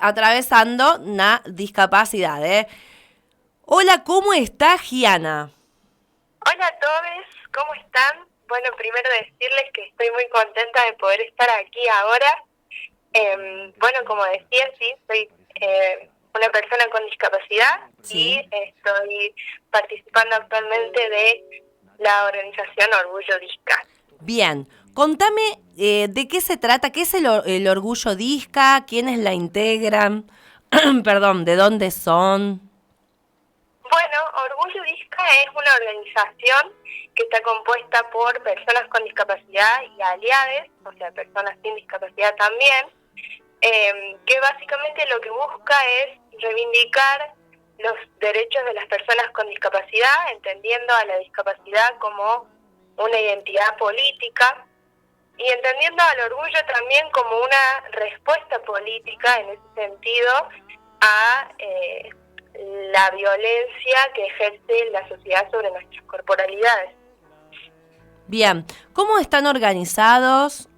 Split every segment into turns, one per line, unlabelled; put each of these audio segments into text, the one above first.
atravesando una discapacidad. Hola, ¿cómo está Giana?
Hola a todos, ¿cómo están? Bueno, primero decirles que estoy muy contenta de poder estar aquí ahora. Bueno, como decía, sí, soy una persona con discapacidad
Sí.
y estoy participando actualmente de la organización Orgullo Disca.
Bien, contame de qué se trata, qué es el Orgullo Disca, quiénes la integran, perdón, de dónde son.
Bueno, Orgullo Disca es una organización que está compuesta por personas con discapacidad y aliadas, o sea, personas sin discapacidad también, que básicamente lo que busca es reivindicar los derechos de las personas con discapacidad, entendiendo a la discapacidad como una identidad política y entendiendo al orgullo también como una respuesta política en ese sentido a la violencia que ejerce la sociedad sobre nuestras corporalidades.
Bien, ¿cómo están organizados?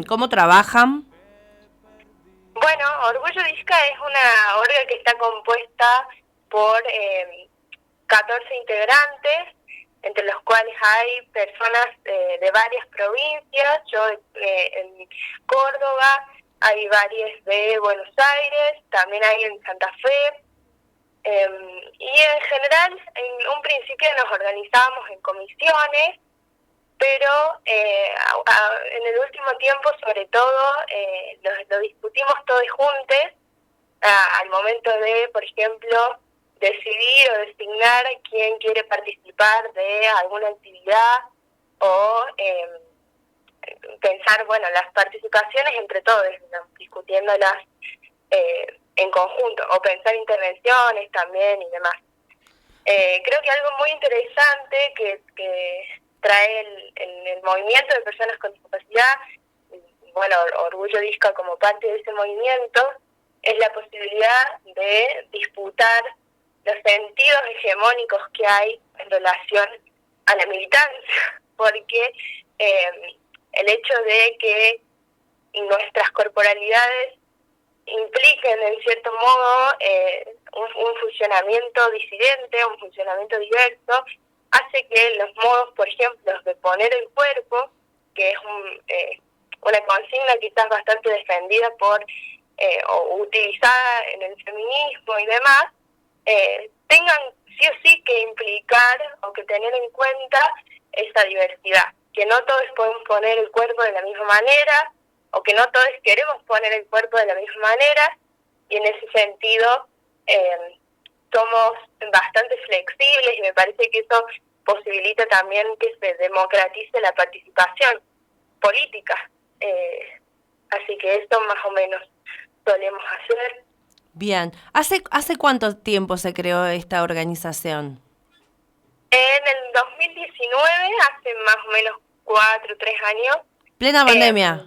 ¿Cómo trabajan?
Bueno, Orgullo Disca es una orga que está compuesta por 14 integrantes, entre los cuales hay personas de varias provincias. Yo en Córdoba, hay varias de Buenos Aires, también hay en Santa Fe. Y en general, en un principio nos organizábamos en comisiones, pero en el último tiempo, sobre todo, lo discutimos todos juntos al momento de, por ejemplo, decidir o designar quién quiere participar de alguna actividad o pensar, bueno, las participaciones entre todos, ¿no? Discutiéndolas en conjunto, o pensar intervenciones también y demás. Creo que algo muy interesante que trae el movimiento de personas con discapacidad, bueno, Orgullo Disca como parte de ese movimiento, es la posibilidad de disputar los sentidos hegemónicos que hay en relación a la militancia, porque el hecho de que nuestras corporalidades impliquen en cierto modo un funcionamiento disidente, un funcionamiento diverso, hace que los modos, por ejemplo, de poner el cuerpo, que es una consigna quizás bastante defendida por o utilizada en el feminismo y demás, tengan sí o sí que implicar o que tener en cuenta esa diversidad, que no todos podemos poner el cuerpo de la misma manera, o que no todos queremos poner el cuerpo de la misma manera, y en ese sentido somos bastante flexibles y me parece que eso posibilita también que se democratice la participación política. Así que esto más o menos solemos hacer.
Bien, ¿hace cuánto tiempo se creó esta organización?
En el 2019, hace más o menos 4 o 3 años,
Plena
eh,
pandemia.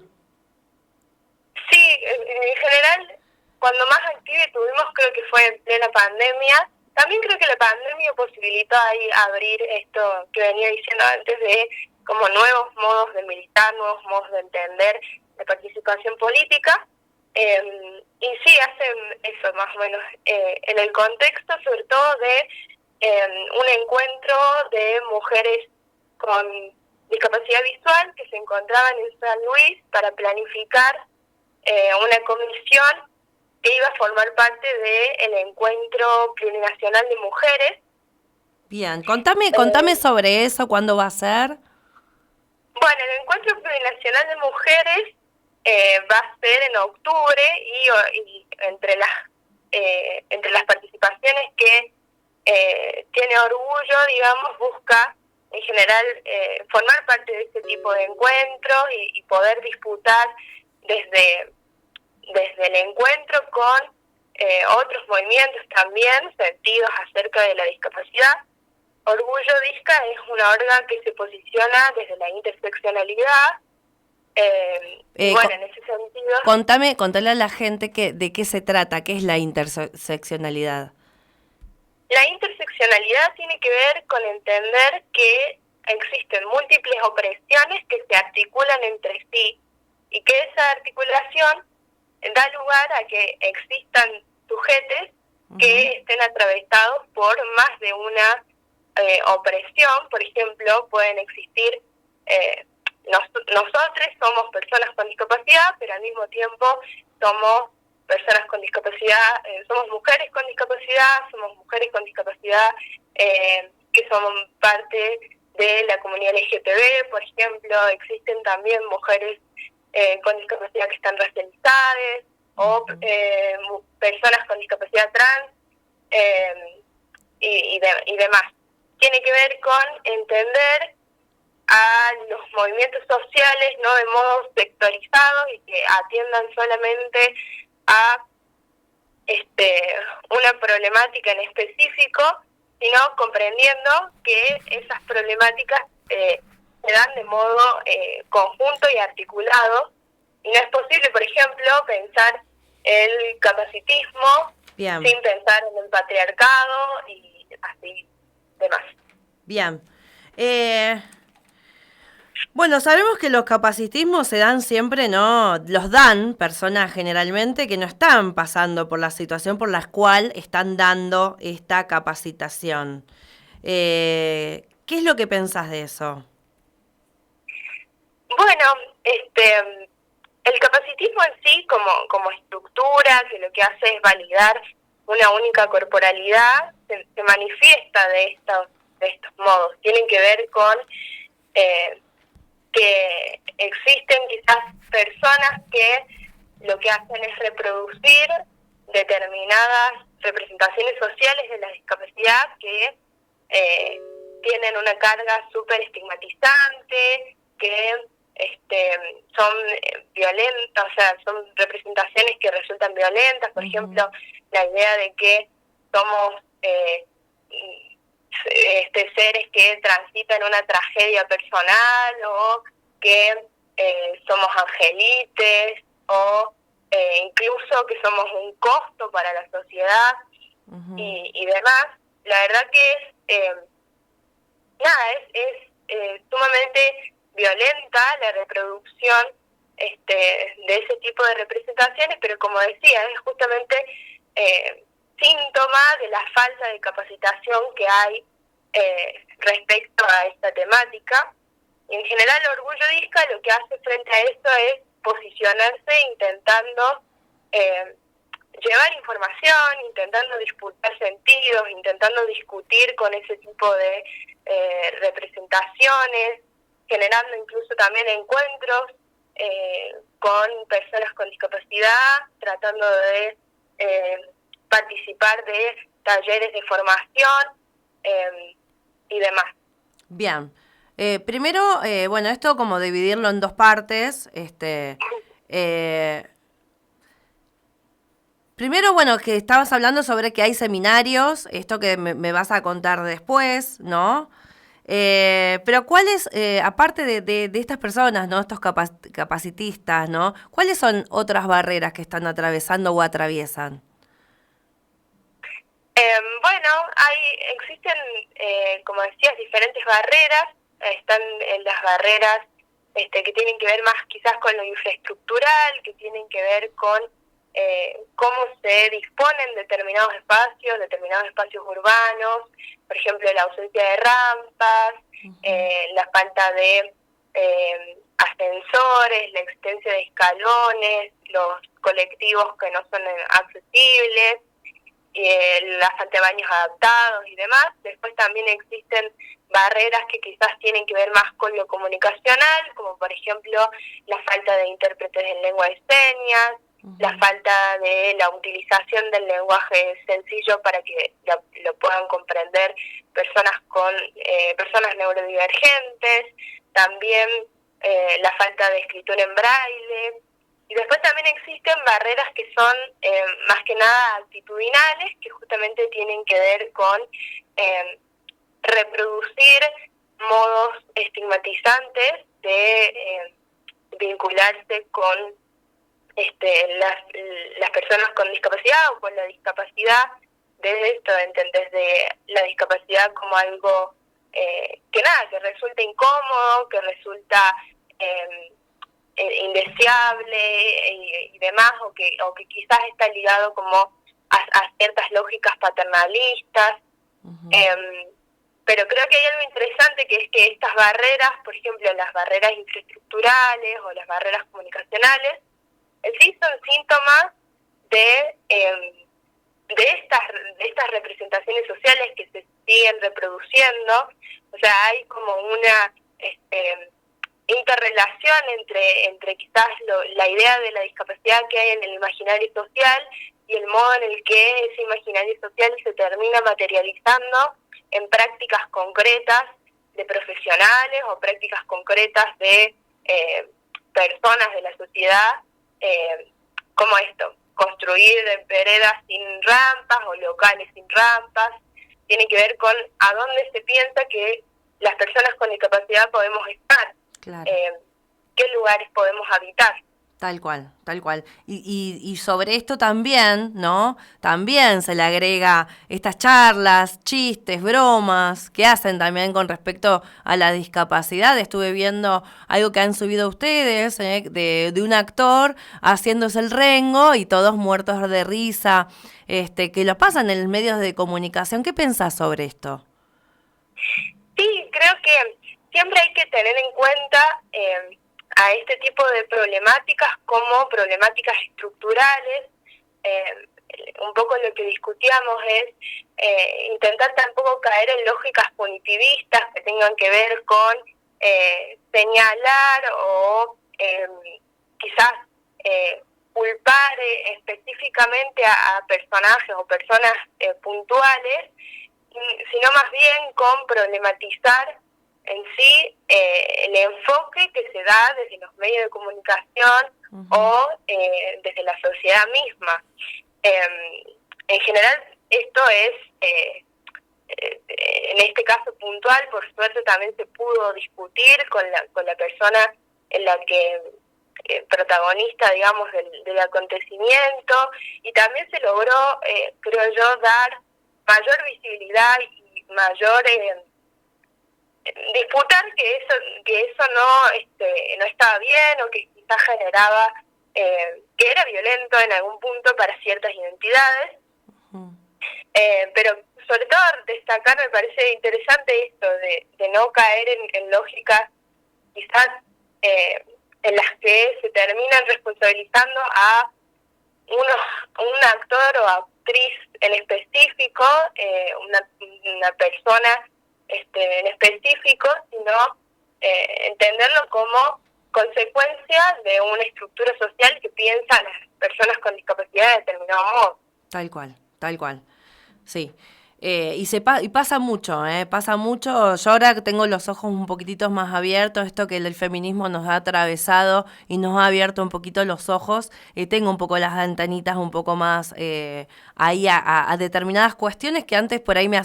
sí, en general, cuando más active tuvimos creo que fue en plena pandemia. También creo que la pandemia posibilitó ahí abrir esto que venía diciendo antes de como nuevos modos de militar, nuevos modos de entender la participación política. Y sí, hacen eso más o menos en el contexto sobre todo de un encuentro de mujeres con discapacidad visual que se encontraban en San Luis para planificar una comisión que iba a formar parte del encuentro plurinacional de mujeres.
Bien, contame sobre eso, cuándo va a ser.
Bueno, el encuentro plurinacional de mujeres va a ser en octubre y entre las participaciones que tiene Orgullo, digamos, busca en general formar parte de este tipo de encuentros y poder disputar desde el encuentro con otros movimientos también sentidos acerca de la discapacidad. Orgullo Disca es una orga que se posiciona desde la interseccionalidad y
Eh,
bueno,
co-
en ese sentido,
contale a la gente de qué se trata, qué es la interseccionalidad.
la interseccionalidad tiene que ver con entender que existen múltiples opresiones que se articulan entre sí y que esa articulación da lugar a que existan sujetos que estén atravesados por más de una opresión. Por ejemplo, pueden existir, nosotros somos personas con discapacidad, pero al mismo tiempo somos personas con discapacidad, somos mujeres con discapacidad que somos parte de la comunidad LGTB, por ejemplo. Existen también mujeres con discapacidad que están racializadas, o personas con discapacidad trans, y demás. Tiene que ver con entender a los movimientos sociales no de modo sectorizado y que atiendan solamente a una problemática en específico, sino comprendiendo que esas problemáticas se dan de modo conjunto y articulado. Y no es posible, por ejemplo, pensar el capacitismo sin pensar en el patriarcado y así demás.
Bien. Bueno, sabemos que los capacitismos se dan siempre, ¿no? Los dan personas generalmente que no están pasando por la situación por la cual están dando esta capacitación. ¿Qué es lo que pensás de eso?
Bueno, el capacitismo en sí como estructura, que lo que hace es validar una única corporalidad, se manifiesta de estos modos. Tienen que ver con que existen quizás personas que lo que hacen es reproducir determinadas representaciones sociales de la discapacidad que tienen una carga súper estigmatizante, que son violentas, o sea, son representaciones que resultan violentas. Por ejemplo, la idea de que somos seres que transitan una tragedia personal, o que somos angelites, o incluso que somos un costo para la sociedad, y demás. La verdad que es sumamente violenta la reproducción de ese tipo de representaciones, pero como decía, es justamente síntoma de la falta de capacitación que hay respecto a esta temática. Y en general Orgullo Disca lo que hace frente a esto es posicionarse intentando llevar información, intentando disputar sentidos, intentando discutir con ese tipo de representaciones, generando incluso también encuentros con personas con discapacidad, tratando de participar de talleres de formación y demás.
Bien. Primero, bueno, esto como dividirlo en dos partes. Primero, bueno, que estabas hablando sobre que hay seminarios, esto que me vas a contar después, ¿no? Pero ¿cuáles, aparte de estas personas, ¿no? Estos capacitistas, ¿no? ¿Cuáles son otras barreras que están atravesando o atraviesan?
Bueno, existen, como decías, diferentes barreras. Están las barreras que tienen que ver más quizás con lo infraestructural, que tienen que ver con cómo se disponen determinados espacios urbanos, por ejemplo, la ausencia de rampas, la falta de ascensores, la existencia de escalones, los colectivos que no son accesibles, la falta de baños adaptados y demás. Después también existen barreras que quizás tienen que ver más con lo comunicacional, como por ejemplo la falta de intérpretes en lengua de señas, la falta de la utilización del lenguaje sencillo para que lo puedan comprender personas neurodivergentes, también la falta de escritura en braille. Y después también existen barreras que son más que nada actitudinales, que justamente tienen que ver con reproducir modos estigmatizantes de vincularse con las personas con discapacidad o con la discapacidad, desde la discapacidad como algo que resulta incómodo, que resulta indeseable y demás, o que quizás está ligado como a ciertas lógicas paternalistas.
Ujú.
Pero creo que hay algo interesante, que es que estas barreras, por ejemplo, las barreras infraestructurales o las barreras comunicacionales, en sí son síntomas de, de estas representaciones sociales que se siguen reproduciendo. O sea, hay como una interrelación entre quizás la idea de la discapacidad que hay en el imaginario social y el modo en el que ese imaginario social se termina materializando en prácticas concretas de profesionales o prácticas concretas de personas de la sociedad, como esto, construir veredas sin rampas o locales sin rampas. Tiene que ver con a dónde se piensa que las personas con discapacidad podemos estar,
Claro.
qué lugares podemos habitar.
Tal cual, tal cual. Y sobre esto también, ¿no? También se le agrega estas charlas, chistes, bromas que hacen también con respecto a la discapacidad. Estuve viendo algo que han subido ustedes, de un actor haciéndose el rengo y todos muertos de risa, que lo pasan en los medios de comunicación. ¿Qué pensás sobre esto?
Sí, creo que siempre hay que tener en cuenta a este tipo de problemáticas como problemáticas estructurales. Eh, un poco lo que discutíamos es intentar tampoco caer en lógicas punitivistas que tengan que ver con señalar o quizás culpar específicamente a personajes o personas puntuales, sino más bien con problematizar en sí el enfoque que se da desde los medios de comunicación o desde la sociedad misma. En general, esto es, en este caso puntual, por suerte también se pudo discutir con la persona en la que protagonista, digamos, del acontecimiento, y también se logró, creo yo, dar mayor visibilidad y mayor disputar que eso no estaba bien, o que quizás generaba que era violento en algún punto para ciertas identidades. Pero sobre todo destacar, me parece interesante esto de no caer en lógicas quizás en las que se terminan responsabilizando a un actor o actriz en específico, una persona en específico, sino entenderlo como consecuencia de una estructura social que piensa a las personas con discapacidad de determinado modo.
Tal cual, tal cual. Sí. Y pasa mucho, ¿eh? Pasa mucho. Yo ahora que tengo los ojos un poquititos más abiertos, esto que el feminismo nos ha atravesado y nos ha abierto un poquito los ojos, tengo un poco las antenitas un poco más ahí a determinadas cuestiones que antes por ahí me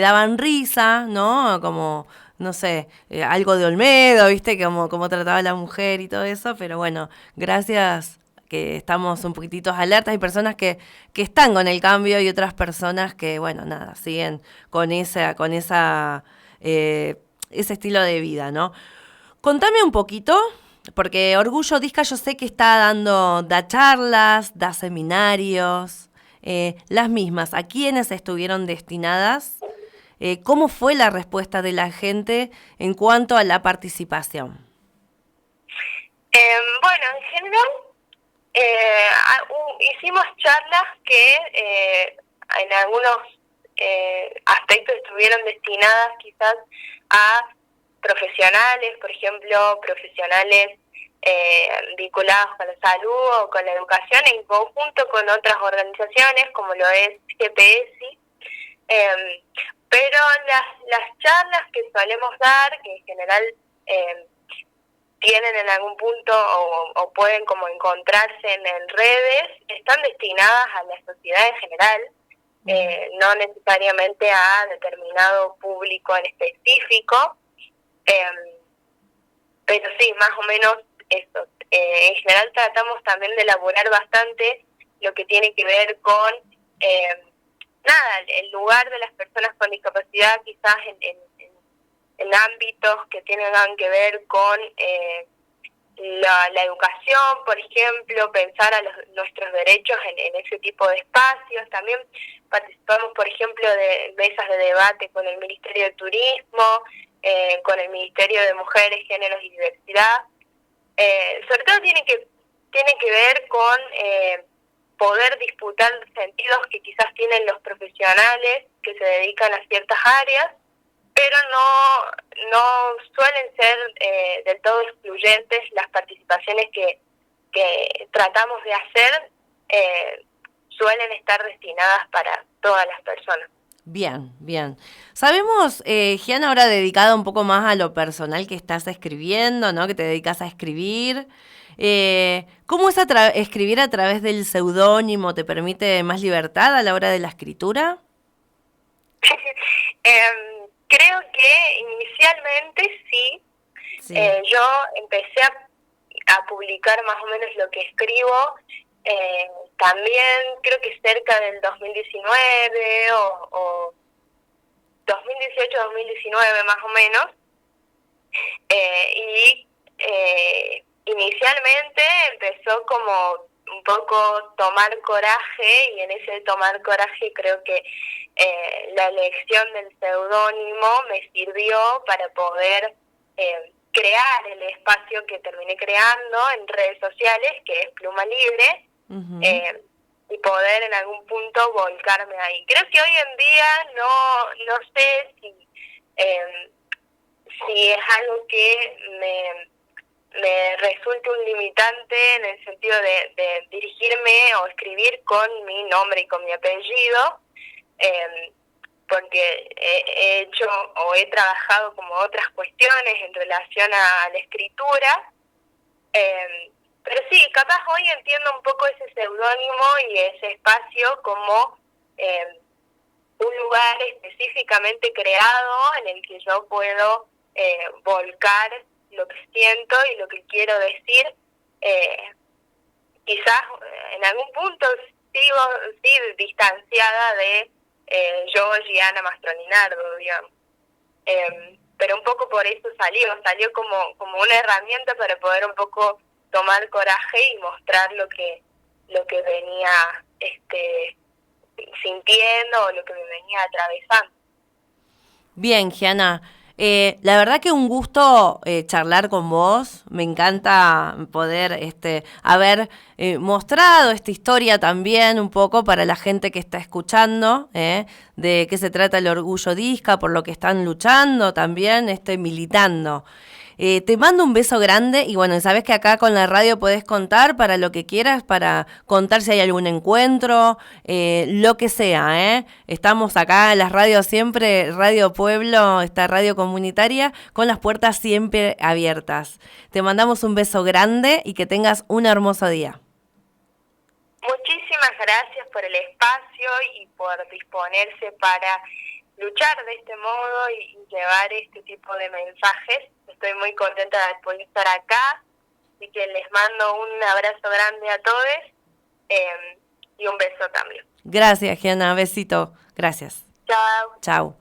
daban risa, ¿no? Como, no sé, algo de Olmedo, ¿viste? Como trataba a la mujer y todo eso, pero bueno, gracias que estamos un poquititos alertas. Hay personas que están con el cambio y otras personas que, bueno, nada, siguen ese estilo de vida, ¿no? Contame un poquito, porque Orgullo Disca yo sé que da charlas, da seminarios, las mismas. ¿A quiénes estuvieron destinadas? ¿Cómo fue la respuesta de la gente en cuanto a la participación?
Bueno, en general hicimos charlas que en algunos aspectos estuvieron destinadas quizás a profesionales, por ejemplo, profesionales vinculados con la salud o con la educación, en conjunto con otras organizaciones como lo es GPS. Pero las charlas que solemos dar, que en general tienen en algún punto o pueden como encontrarse en redes, están destinadas a la sociedad en general, no necesariamente a determinado público en específico, pero sí, más o menos eso. En general tratamos también de elaborar bastante lo que tiene que ver con el lugar de las personas con discapacidad, quizás en ámbitos que tengan que ver con la educación, por ejemplo, pensar a nuestros derechos en ese tipo de espacios. También participamos, por ejemplo, de mesas de debate con el Ministerio de Turismo, con el Ministerio de Mujeres, Géneros y Diversidad. Sobre todo tiene que ver con poder disputar sentidos que quizás tienen los profesionales que se dedican a ciertas áreas, pero no suelen ser del todo excluyentes. Las participaciones que tratamos de hacer suelen estar destinadas para todas las personas.
Bien, bien. Sabemos, Gianna, ahora dedicada un poco más a lo personal que estás escribiendo, ¿no? Que te dedicas a escribir. ¿Cómo es escribir a través del seudónimo? ¿Te permite más libertad a la hora de la escritura?
Creo que inicialmente sí.
Sí.
Yo empecé a publicar más o menos lo que escribo también creo que cerca del 2019 o 2018-2019 más o menos. Inicialmente empezó como un poco tomar coraje, y en ese tomar coraje creo que la elección del seudónimo me sirvió para poder crear el espacio que terminé creando en redes sociales, que es Pluma Libre, y poder en algún punto volcarme ahí. Creo que hoy en día no sé si es algo que me resulta un limitante en el sentido de dirigirme o escribir con mi nombre y con mi apellido, porque he hecho o he trabajado como otras cuestiones en relación a la escritura, pero sí, capaz hoy entiendo un poco ese seudónimo y ese espacio como un lugar específicamente creado en el que yo puedo volcar lo que siento y lo que quiero decir. Quizás en algún punto sí distanciada de yo, Gianna Mastroninardo, digamos. Pero un poco por eso salió como una herramienta para poder un poco tomar coraje y mostrar lo que venía sintiendo o lo que me venía atravesando.
Bien, Gianna. La verdad que un gusto charlar con vos. Me encanta poder haber mostrado esta historia también un poco para la gente que está escuchando, de qué se trata el Orgullo Disca, por lo que están luchando también, militando. Te mando un beso grande y bueno, sabes que acá con la radio podés contar para lo que quieras, para contar si hay algún encuentro, lo que sea, Estamos acá en las radios siempre, Radio Pueblo, esta radio comunitaria, con las puertas siempre abiertas. Te mandamos un beso grande y que tengas un hermoso día.
Muchísimas gracias por el espacio y por disponerse para luchar de este modo y llevar este tipo de mensajes. Estoy muy contenta de poder estar acá, así que les mando un abrazo grande a todos y un beso también.
Gracias, Gianna, besito. Gracias.
Chao.
Chao.